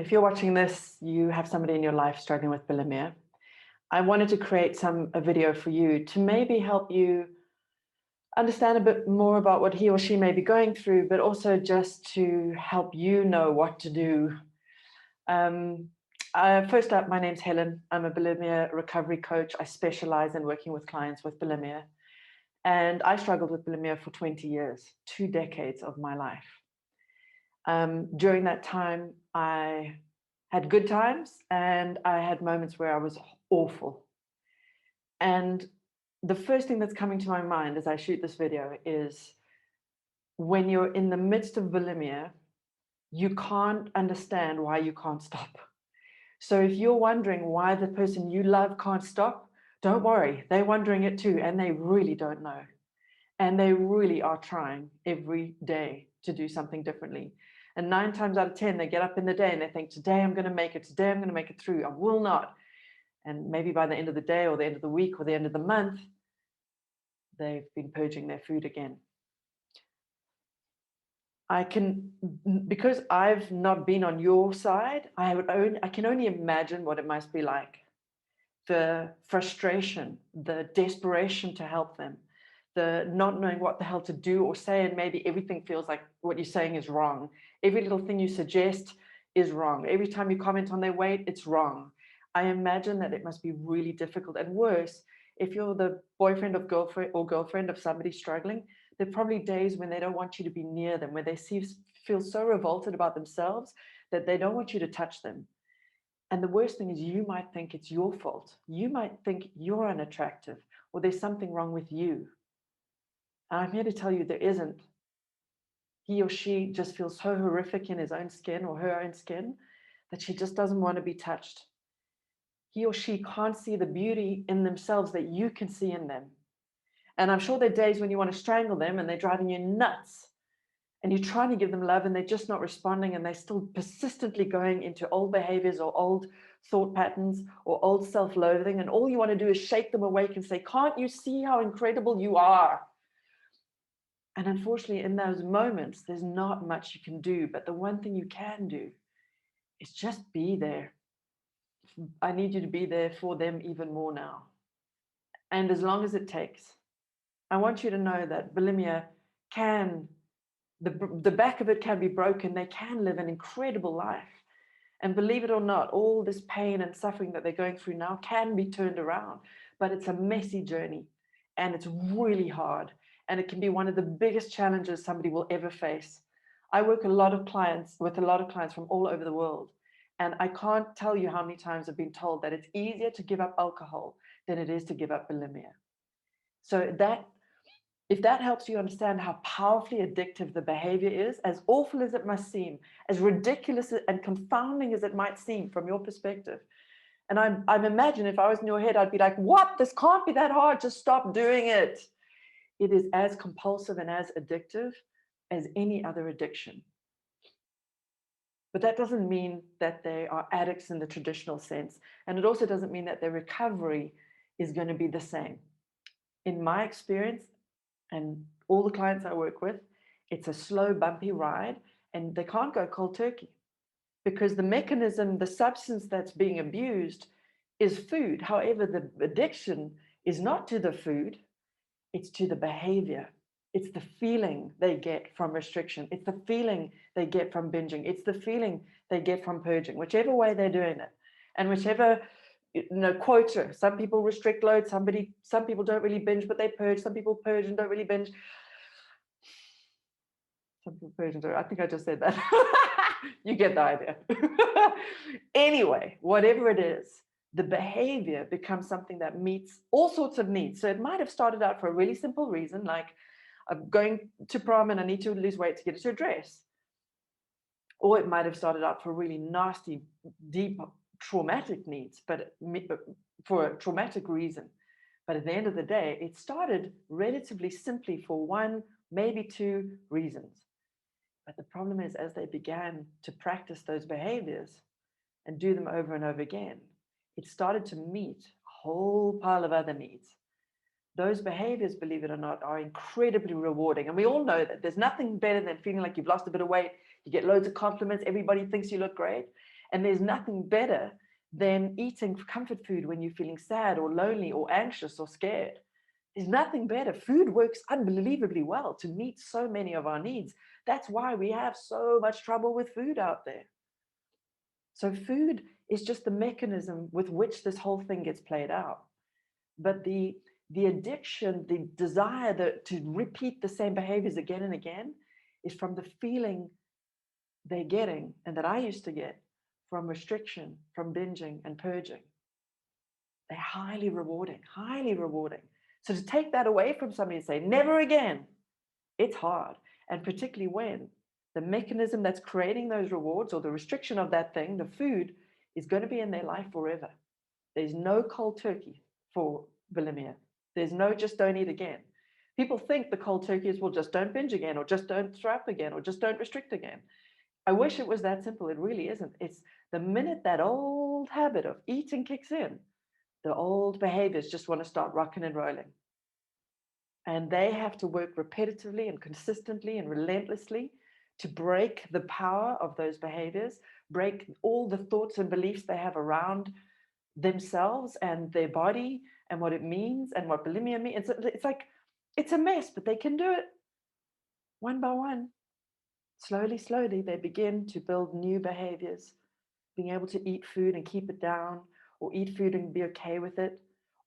If you're watching this, you have somebody in your life struggling with bulimia. I wanted to create a video for you to maybe help you understand a bit more about what he or she may be going through, but also just to help you know what to do. First up, my name's Helen. I'm a bulimia recovery coach. I specialize in working with clients with bulimia. And I struggled with bulimia for 20 years, 2 decades of my life. During that time, I had good times and I had moments where I was awful. And the first thing that's coming to my mind as I shoot this video is when you're in the midst of bulimia, you can't understand why you can't stop. So if you're wondering why the person you love can't stop, don't worry, they're wondering it too, and they really don't know. And they really are trying every day to do something differently. And 9 times out of 10, they get up in the day and they think, today I'm going to make it. Today I'm going to make it through. I will not. And maybe by the end of the day or the end of the week or the end of the month, they've been purging their food again. Because I've not been on your side, I can only imagine what it must be like. The frustration, the desperation to help them, the not knowing what the hell to do or say, and maybe everything feels like what you're saying is wrong. Every little thing you suggest is wrong. Every time you comment on their weight, it's wrong. I imagine that it must be really difficult. And worse, if you're the boyfriend of girlfriend of somebody struggling, there are probably days when they don't want you to be near them, where they feel so revolted about themselves that they don't want you to touch them. And the worst thing is you might think it's your fault. You might think you're unattractive or there's something wrong with you. I'm here to tell you there isn't. He or she just feels so horrific in his own skin or her own skin that she just doesn't want to be touched. He or she can't see the beauty in themselves that you can see in them. And I'm sure there are days when you want to strangle them and they're driving you nuts. And you're trying to give them love and they're just not responding, and they're still persistently going into old behaviors or old thought patterns or old self-loathing. And all you want to do is shake them awake and say, can't you see how incredible you are? And unfortunately, in those moments, there's not much you can do. But the one thing you can do is just be there. I need you to be there for them even more now. And as long as it takes, I want you to know that bulimia the back of it can be broken. They can live an incredible life. And believe it or not, all this pain and suffering that they're going through now can be turned around. But it's a messy journey and it's really hard. And it can be one of the biggest challenges somebody will ever face. I work with a lot of clients from all over the world. And I can't tell you how many times I've been told that it's easier to give up alcohol than it is to give up bulimia. So if that helps you understand how powerfully addictive the behavior is, as awful as it must seem, as ridiculous and confounding as it might seem from your perspective. And I'm imagine if I was in your head, I'd be like, what? This can't be that hard. Just stop doing it. It is as compulsive and as addictive as any other addiction. But that doesn't mean that they are addicts in the traditional sense. And it also doesn't mean that their recovery is going to be the same. In my experience, and all the clients I work with, it's a slow, bumpy ride, and they can't go cold turkey because the mechanism, the substance that's being abused is food. However, the addiction is not to the food, it's to the behavior. It's the feeling they get from restriction. It's the feeling they get from binging. It's the feeling they get from purging, whichever way they're doing it. And whichever, quota. Some people restrict loads, some people don't really binge, but they purge. Some people purge and don't really binge. Some people purge and don't. I think I just said that. You get the idea. Anyway, whatever it is, the behavior becomes something that meets all sorts of needs. So it might have started out for a really simple reason, like I'm going to prom and I need to lose weight to get into a dress. Or it might have started out for really nasty, deep, traumatic needs, but for a traumatic reason. But at the end of the day, it started relatively simply for 1, maybe 2 reasons. But the problem is, as they began to practice those behaviors and do them over and over again, it started to meet a whole pile of other needs. Those behaviors, believe it or not, are incredibly rewarding. And we all know that there's nothing better than feeling like you've lost a bit of weight. You get loads of compliments. Everybody thinks you look great. And there's nothing better than eating comfort food when you're feeling sad or lonely or anxious or scared. There's nothing better. Food works unbelievably well to meet so many of our needs. That's why we have so much trouble with food out there. So food is just the mechanism with which this whole thing gets played out. But the addiction, the desire to repeat the same behaviors again and again is from the feeling they're getting, and that I used to get, from restriction, from binging and purging. They're highly rewarding, highly rewarding. So to take that away from somebody and say, never again, it's hard. And particularly when the mechanism that's creating those rewards or the restriction of that thing, the food, is going to be in their life forever. There's no cold turkey for bulimia. There's no just don't eat again. People think the cold turkey is, well, just don't binge again, or just don't throw up again, or just don't restrict again. I wish it was that simple. It really isn't. It's the minute that old habit of eating kicks in, the old behaviors just want to start rocking and rolling. And they have to work repetitively and consistently and relentlessly to break the power of those behaviors, break all the thoughts and beliefs they have around themselves and their body and what it means and what bulimia means. It's like, it's a mess, but they can do it one by one. Slowly, slowly, they begin to build new behaviors, being able to eat food and keep it down, or eat food and be okay with it,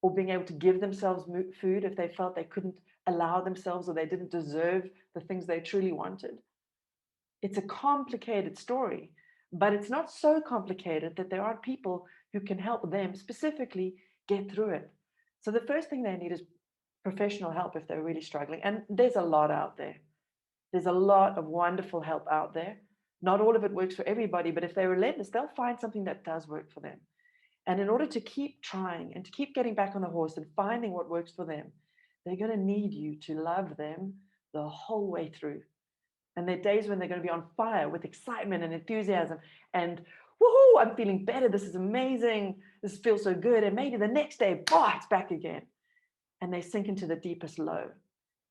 or being able to give themselves food if they felt they couldn't allow themselves or they didn't deserve the things they truly wanted. It's a complicated story, but it's not so complicated that there aren't people who can help them specifically get through it. So the first thing they need is professional help if they're really struggling. And there's a lot out there. There's a lot of wonderful help out there. Not all of it works for everybody, but if they're relentless, they'll find something that does work for them. And in order to keep trying and to keep getting back on the horse and finding what works for them, they're going to need you to love them the whole way through. And there are days when they're going to be on fire with excitement and enthusiasm and, woohoo, I'm feeling better. This is amazing. This feels so good. And maybe the next day, it's back again. And they sink into the deepest low.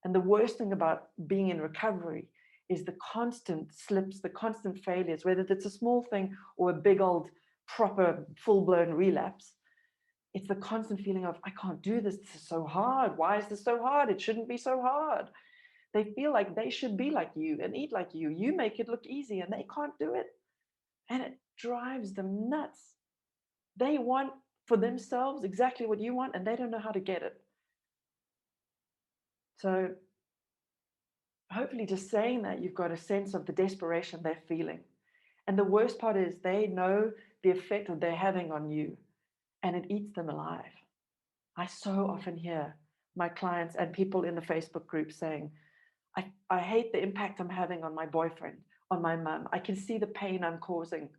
And the worst thing about being in recovery is the constant slips, the constant failures, whether it's a small thing or a big old proper full-blown relapse. It's the constant feeling of, I can't do this. This is so hard. Why is this so hard? It shouldn't be so hard. They feel like they should be like you and eat like you. You make it look easy and they can't do it. And it drives them nuts. They want for themselves exactly what you want and they don't know how to get it. So hopefully just saying that, you've got a sense of the desperation they're feeling. And the worst part is they know the effect that they're having on you and it eats them alive. I so often hear my clients and people in the Facebook group saying, I hate the impact I'm having on my boyfriend, on my mum. I can see the pain I'm causing.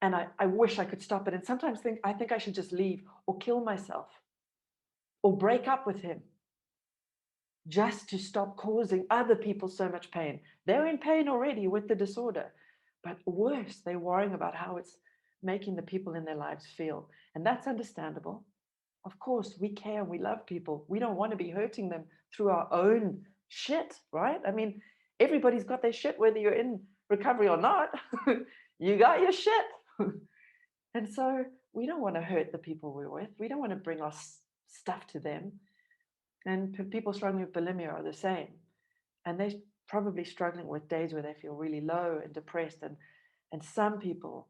And I wish I could stop it. And sometimes I think I should just leave or kill myself or break up with him just to stop causing other people so much pain. They're in pain already with the disorder, but worse, they're worrying about how it's making the people in their lives feel. And that's understandable. Of course, we care and we love people. We don't want to be hurting them through our own shit, right? I mean, everybody's got their shit, whether you're in recovery or not. You got your shit. And so we don't want to hurt the people we're with. We don't want to bring our stuff to them. And people struggling with bulimia are the same. And they're probably struggling with days where they feel really low and depressed. And some people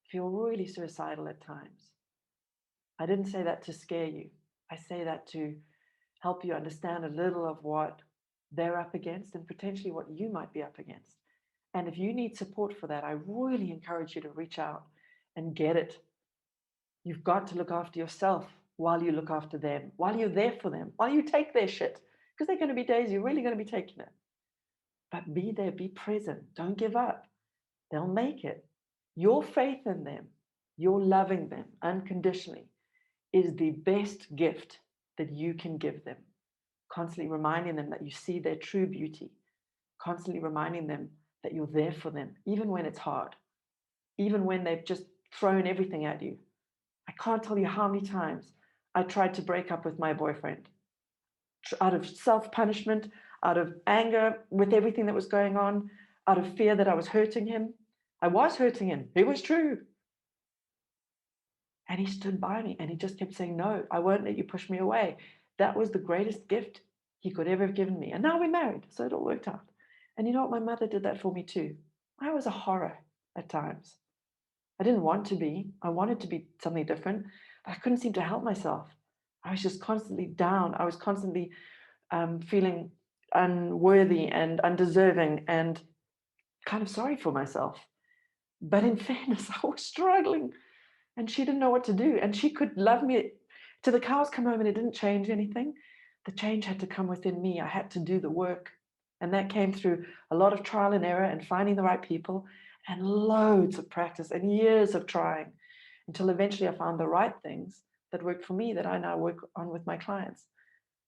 feel really suicidal at times. I didn't say that to scare you. I say that to help you understand a little of what they're up against and potentially what you might be up against. And if you need support for that, I really encourage you to reach out and get it. You've got to look after yourself while you look after them, while you're there for them, while you take their shit. Because there are going to be days you're really going to be taking it. But be there, be present. Don't give up. They'll make it. Your faith in them, your loving them unconditionally, is the best gift that you can give them. Constantly reminding them that you see their true beauty. Constantly reminding them that you're there for them, even when it's hard, even when they've just thrown everything at you. I can't tell you how many times I tried to break up with my boyfriend out of self-punishment, out of anger with everything that was going on, out of fear that I was hurting him. I was hurting him. It was true. And he stood by me and he just kept saying, no, I won't let you push me away. That was the greatest gift he could ever have given me. And now we're married, so it all worked out. And you know what? My mother did that for me too. I was a horror at times. I didn't want to be. I wanted to be something different, but I couldn't seem to help myself. I was just constantly down. I was constantly feeling unworthy and undeserving and kind of sorry for myself. But in fairness, I was struggling and she didn't know what to do. And she could love me till the cows come home and it didn't change anything. The change had to come within me. I had to do the work. And that came through a lot of trial and error and finding the right people and loads of practice and years of trying until eventually I found the right things that worked for me that I now work on with my clients.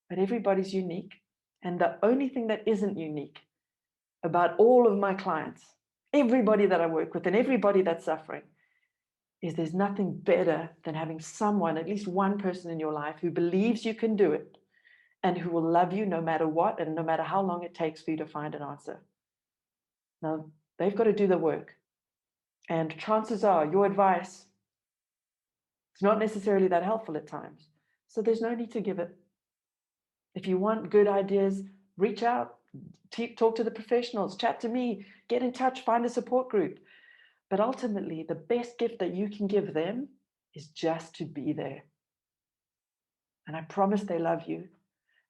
But everybody's unique. And the only thing that isn't unique about all of my clients, everybody that I work with and everybody that's suffering, is there's nothing better than having someone, at least one person in your life who believes you can do it and who will love you no matter what and no matter how long it takes for you to find an answer. Now, they've got to do the work. And chances are your advice is not necessarily that helpful at times. So there's no need to give it. If you want good ideas, reach out, talk to the professionals, chat to me, get in touch, find a support group. But ultimately, the best gift that you can give them is just to be there. And I promise they love you.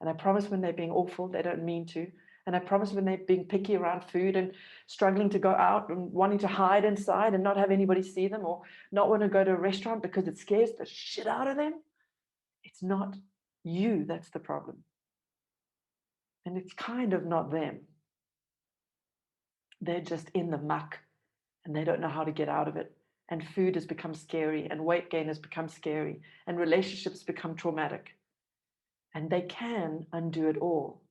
And I promise when they're being awful, they don't mean to. And I promise when they're being picky around food and struggling to go out and wanting to hide inside and not have anybody see them or not want to go to a restaurant because it scares the shit out of them, it's not you that's the problem. And it's kind of not them. They're just in the muck and they don't know how to get out of it. And food has become scary and weight gain has become scary and relationships become traumatic. And they can undo it all.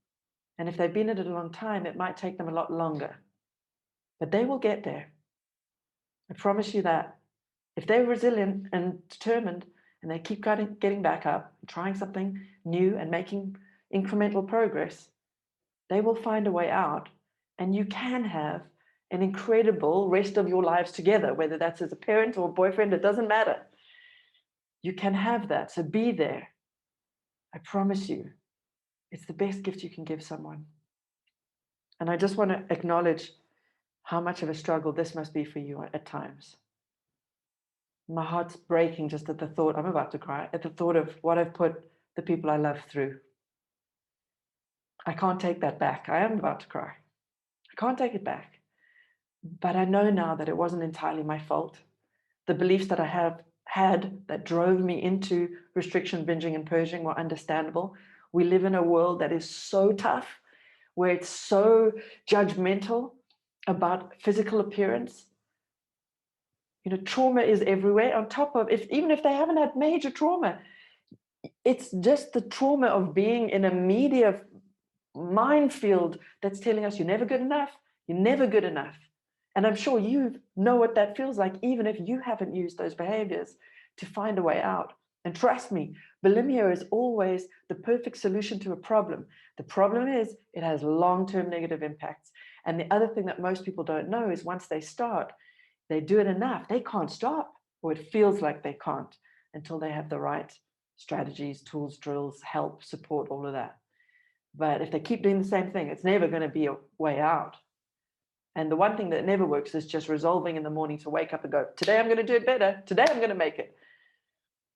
And if they've been in it a long time, it might take them a lot longer. But they will get there. I promise you that. If they're resilient and determined and they keep getting back up, trying something new and making incremental progress, they will find a way out. And you can have an incredible rest of your lives together, whether that's as a parent or a boyfriend, it doesn't matter. You can have that. So be there. I promise you, it's the best gift you can give someone. And I just want to acknowledge how much of a struggle this must be for you at times. My heart's breaking just at the thought, I'm about to cry, at the thought of what I've put the people I love through. I can't take that back. I am about to cry. I can't take it back. But I know now that it wasn't entirely my fault. The beliefs that I have had that drove me into restriction, binging, and purging were understandable. We live in a world that is so tough, where it's so judgmental about physical appearance. You know, trauma is everywhere. On top of, even if they haven't had major trauma, it's just the trauma of being in a media minefield that's telling us you're never good enough, you're never good enough. And I'm sure you know what that feels like, even if you haven't used those behaviors to find a way out. And trust me, bulimia is always the perfect solution to a problem. The problem is it has long-term negative impacts. And the other thing that most people don't know is once they start, they do it enough, they can't stop, or it feels like they can't until they have the right strategies, tools, drills, help, support, all of that. But if they keep doing the same thing, it's never going to be a way out. And the one thing that never works is just resolving in the morning to wake up and go, today I'm going to do it better. Today I'm going to make it.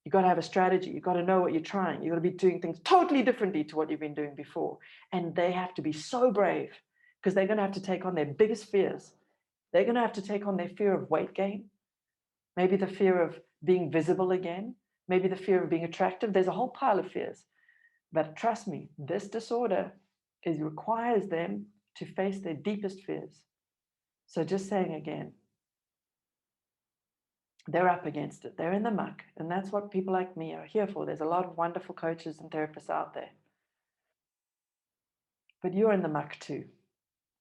You've got to have a strategy. You've got to know what you're trying. You've got to be doing things totally differently to what you've been doing before. And they have to be so brave because they're going to have to take on their biggest fears. They're going to have to take on their fear of weight gain, maybe the fear of being visible again, maybe the fear of being attractive. There's a whole pile of fears. But trust me, this disorder requires them to face their deepest fears. So just saying again, they're up against it. They're in the muck. And that's what people like me are here for. There's a lot of wonderful coaches and therapists out there. But you're in the muck too.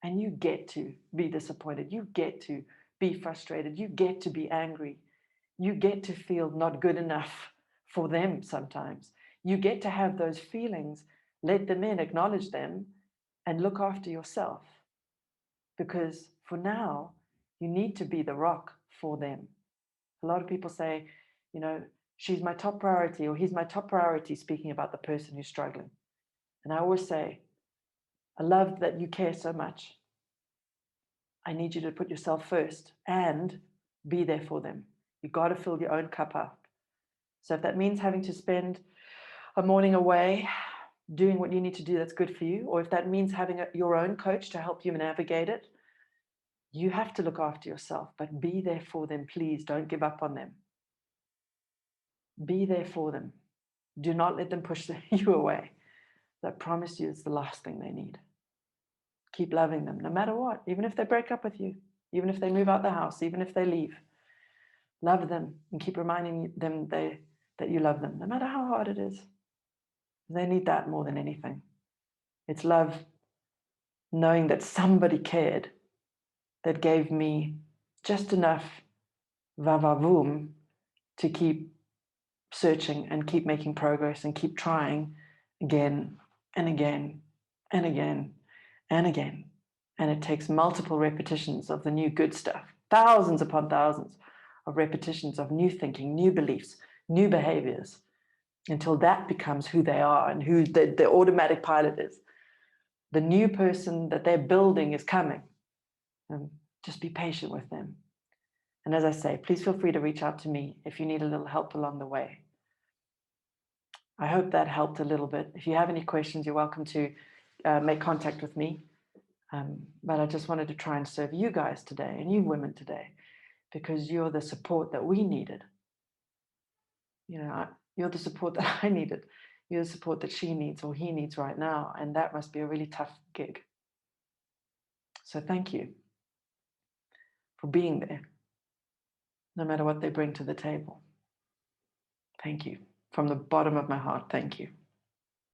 And you get to be disappointed. You get to be frustrated. You get to be angry. You get to feel not good enough for them sometimes. You get to have those feelings, let them in, acknowledge them, and look after yourself. Because for now, you need to be the rock for them. A lot of people say, you know, she's my top priority, or he's my top priority, speaking about the person who's struggling. And I always say, I love that you care so much. I need you to put yourself first and be there for them. You've got to fill your own cup up. So if that means having to spend a morning away doing what you need to do that's good for you, or if that means having your own coach to help you navigate it, you have to look after yourself, but be there for them. Please don't give up on them. Be there for them. Do not let them push you away. I promise you, it's the last thing they need. Keep loving them no matter what, even if they break up with you, even if they move out the house, even if they leave. Love them and keep reminding them that you love them, no matter how hard it is. They need that more than anything. It's love, knowing that somebody cared, that gave me just enough vavavoom to keep searching and keep making progress and keep trying again and again and again and again. And it takes multiple repetitions of the new good stuff, thousands upon thousands of repetitions of new thinking, new beliefs, new behaviors, until that becomes who they are and who the automatic pilot is. The new person that they're building is coming. And just be patient with them. And as I say, please feel free to reach out to me if you need a little help along the way. I hope that helped a little bit. If you have any questions, you're welcome to make contact with me. But I just wanted to try and serve you guys today and you women today, because you're the support that we needed. You're the support that I needed. You're the support that she needs or he needs right now. And that must be a really tough gig. So thank you for being there, no matter what they bring to the table. Thank you. From the bottom of my heart, thank you.